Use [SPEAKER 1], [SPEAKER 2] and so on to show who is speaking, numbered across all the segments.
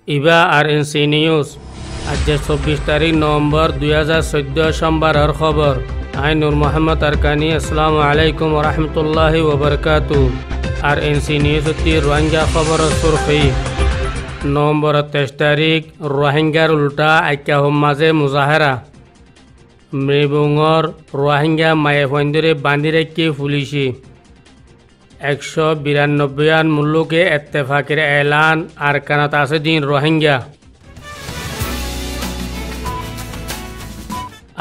[SPEAKER 1] ইবা আর NC news আজ 24 তারিখ November 2014 সোমবারের খবর। আই নূর মোহাম্মদ আরকানি। আসসালামু আলাইকুম রহমতুল্লাহি ওবরকাতু। আর এনসি নিউজ রোহিঙ্গা খবর সুরখি নভেম্বর 23 তারিখ রোহিঙ্গার উল্টা আইক্যা মাঝে মুজাহারা মৃবুঙর রোহিঙ্গা মায়ে ফন্দরে বান্ধি রেখে পুলিশি 192 মুল্লুকে এত্তেফাকের এলান আর কানাত আছে দিন রোহিঙ্গা।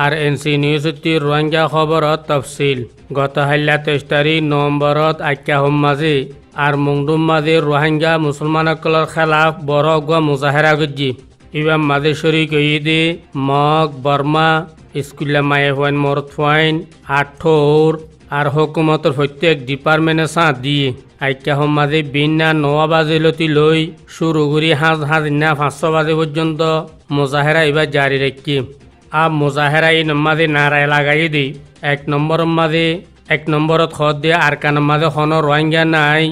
[SPEAKER 1] আর এনসি নিউজটি রোহিঙ্গা খবরত তফসিল গত 23 তারিখ নভেম্বরত আইক্যা মাঝে আর মুংডুম মাঝে রোহিঙ্গা মুসলমানসকলৰ খেলাফ বড় মুজাহেরা গজ্জি ইবাম মাঝে শরিক ঈদে মগ বর্মা স্কুলে মায়ে ফাইন মরত ফাইন আঠৌর আর হুকুমতর প্রত্যেক ডিপার্টমেন্টে সাঁত দিয়ে আইক্যা মাঝে বিনা 9 বাজে লতি লই শুরু করি হাজ না 500 বাজে পর্যন্ত মুজাহেরা এবার জারি রাখি। আব মুজাহেরা এই মাঝে নারায় লাগাই দি এক নম্বরত হদ দিয়ে আর কান মাঝে হন রোহিঙ্গা নাই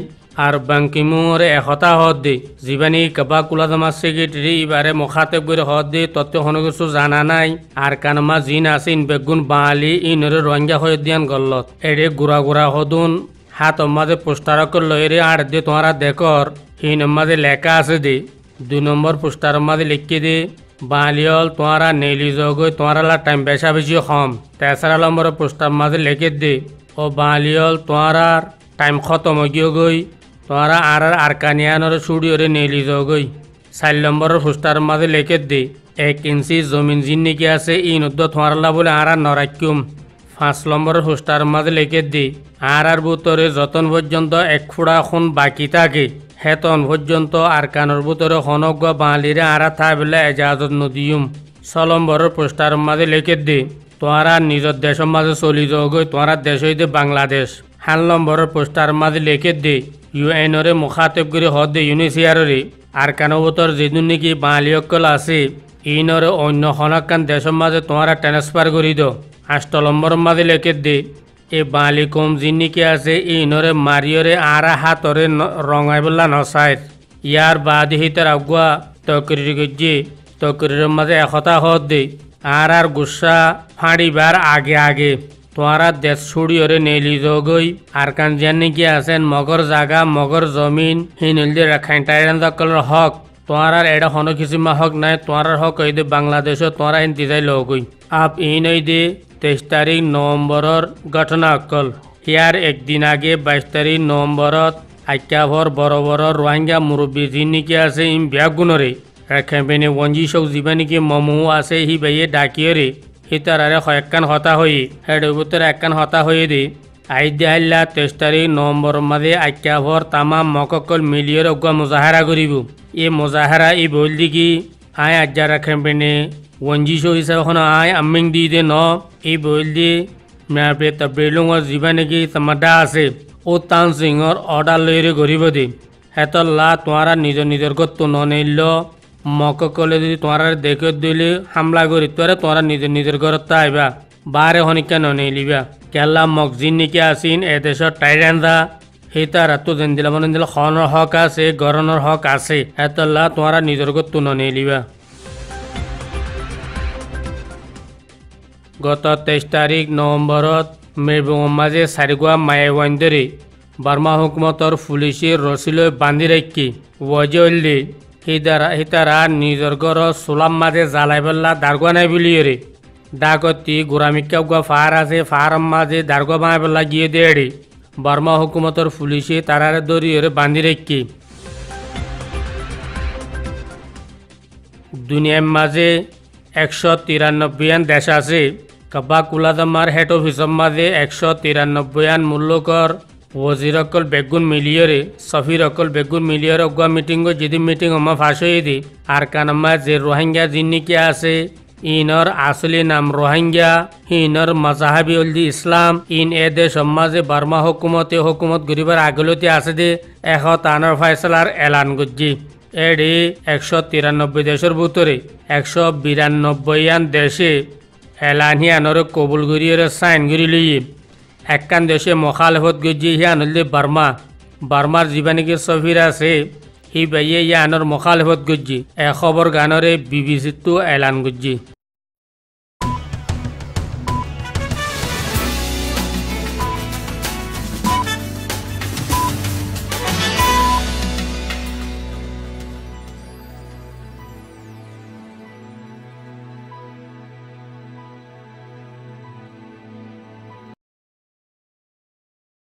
[SPEAKER 1] আর বাংকিমুরে একতা হদ দে জীবানী কাবা কুলাদামা সেক্রেটারি এবারে মুখাতেব করে হদ দে তত্ত্ব হন কিছু জানা নাই আর কানমা জিন আসিন বেগুন বাঙালি ইনরে রোহিঙ্গা হয়ে দিয়ান গল্লত এড়ে গুড়া হদুন হাত মাঝে পোস্টার লইরে আর দে তোমারা দেখর ইন মাঝে লেখা আছে দে 2 নম্বর পোস্টার মাঝে লিখে দে বাঙালিয়ল তোমারা নেলি জগই তোমারা টাইম বেশি কম। 3 নম্বর পোস্টার মাঝে লিখে দে ও বাঙালিয়ল তোমারা টাইম খতম গিয়ে গই তোমারা আর কানিয়ানোর স্টুডিওরে নেলি জগই। 4 নম্বরের পোস্টার মাঝে লিখে দে 1 ইঞ্চি জমিন জিন্নিকি আছে ই নদ্য তোমারা বলে আর নরাক্যুম। 5 নম্বরের পোস্টার মাঝে লিখে দে আর ভিতরে যতন পর্যন্ত 1 ফুড়া খুন বাকি থাকে হেতন পর্যন্ত আর কানোর ভিতরে হনক বাঙালিরে আর থা বলে এজাজত নদিয়ুম। 6 নম্বরের পোস্টার মাঝে লিখে দে তোমারা নিজের দেশের মাঝে চলি যাওগই তোমারা দেশ হইতে বাংলাদেশ। 7 নম্বরের পোস্টার মাঝে লিখে দে ইউএনরে মুখাতেব করে হদ দে ইউনিসিয়ারে আর কানো ভিতর যেদিন নাকি বাঙালিসকল আছে ইনরে অন্য হনকান দেশের মাঝে তোমারা ট্রান্সফার করি দো। 8 নম্বরের মাঝে লিখে দে এ বাঙালি কম জিনিকে আছে ইনরে মারিয়রে আর হাতরে রঙাই বললা নসায় ইয়ার বাদ হিতার আগুয়া তকরির গজ্জি তকরির মাঝে একতা হদ দে আর গুসা ফাঁড়িবার আগে তোমারা দেশ ছুড়িয়রে নেলি জগই আর কান জানি কি আছেন মগর জাগা মগর জমিন হিনল দিয়ে রাখাইন টাইরানসকলের হক তোমার এটা হন কিসিমা হক নাই তোমার হক এই দে বাংলাদেশও তোমারা ইন্তিজাই লগই আপ ইন এই দে 23 তারিখ নভেম্বরের ঘটনা অকল ইয়ার একদিন আগে 22 তারিখ নভেম্বরত আইক্যাভর বড় রোহিঙ্গা মুরব্বী যিনিকি আছে ইম ব্যাগুণরে খেম্পেনে ওঞ্জি সব জীবানিকি মমু আছে হি বাইয়ে ডাকিয়রে হি তারারে কয়েকখান হতা হয়ে হেড ভিতরে একখান হতা হয়ে দে আই দিহাল্লা 23 তারিখ নভেম্বর মাঝে আইক্যাভর তামাম মককল মিলিয়র অগুয়া মুজাহারা করিব। এ মুজাহারা ই বল দিকি আয় আজ্জারা খেম্পেনে ওঞ্জি সো হিসাবে এখন আয় আমিং দি দে ন এই বল দি মেয়াপে তবরেলুঙর জীবানিকি তামাডা আছে ও তান সিংহর অর্ডার লইরে গরিব দে হেতল্লা তোমারা নিজের গত নিল মককলে যদি তোমারা দেখে দিলে হামলা করি তোরা নিজের ঘরত আইবা বারে হনিকা নিলিবা কেলা মক জিনিকে আসিন এদেশর টাইরান্দা সেই তারা তো যেন দিলা মনে দিল খনের হক আছে গরনের হক আছে হেতল্লা তোমারা নিজের গত নিলিবা। গত 23 তারিখ নভেম্বরত মৃবুঙর মাঝে সারিগুয়া মায়েওয়াইন্দরে বার্মা হুকুমতর পুলিশের রসিলৈ বান্ধি রাখি ওয়াজলি হিতারা নিজের ঘর সোলাম মাঝে জ্বালাই পেলা দারগা নাই বুলিয়ে ডাকতি গোরামিকা গুয়া ফার আছে ফার্ম মাঝে দারগা বাঁধ পেলা গিয়ে দেড়ে বার্মা হুকুমতর পুলিশে তারারে দরিয়ে বান্ধি রাখি। দুনিয়ার মাঝে 193 দেশ আছে কাবা কুলাদামার হেড অফিসর মাঝে 193 মুল্লকর ওজিরকল বেগুন মিলিয়রে সফিরকল বেগুন মিলিয়র অগুয়া মিটিং যদি মিটিং হমা ফাঁস হয়ে দি আর কানামা যে রোহিঙ্গা জিনিকে আছে ইনর আসলি নাম রোহিঙ্গা ইনর মজাহাবি উলদি ইসলাম ইন এ দেশ মাঝে বার্মা হুকুমত গরিবার আগলতি আছে দে 193 ফয়সলার এলান গজ্জি এডি 193 দেশের ভিতরে 192 দেশে এলান হিয়ানরে কবুল করিয়ে সাইন করি লইয়ে একখান দেশে মখালফত গজ্জি হিয়ান হলদি বার্মার জীবানিকে সফির আছে হি বাইয়ে ইয়ানোর মুখালিফত গজ্জি এ খবর গানরে বিবিসিতো এলান গজ্জি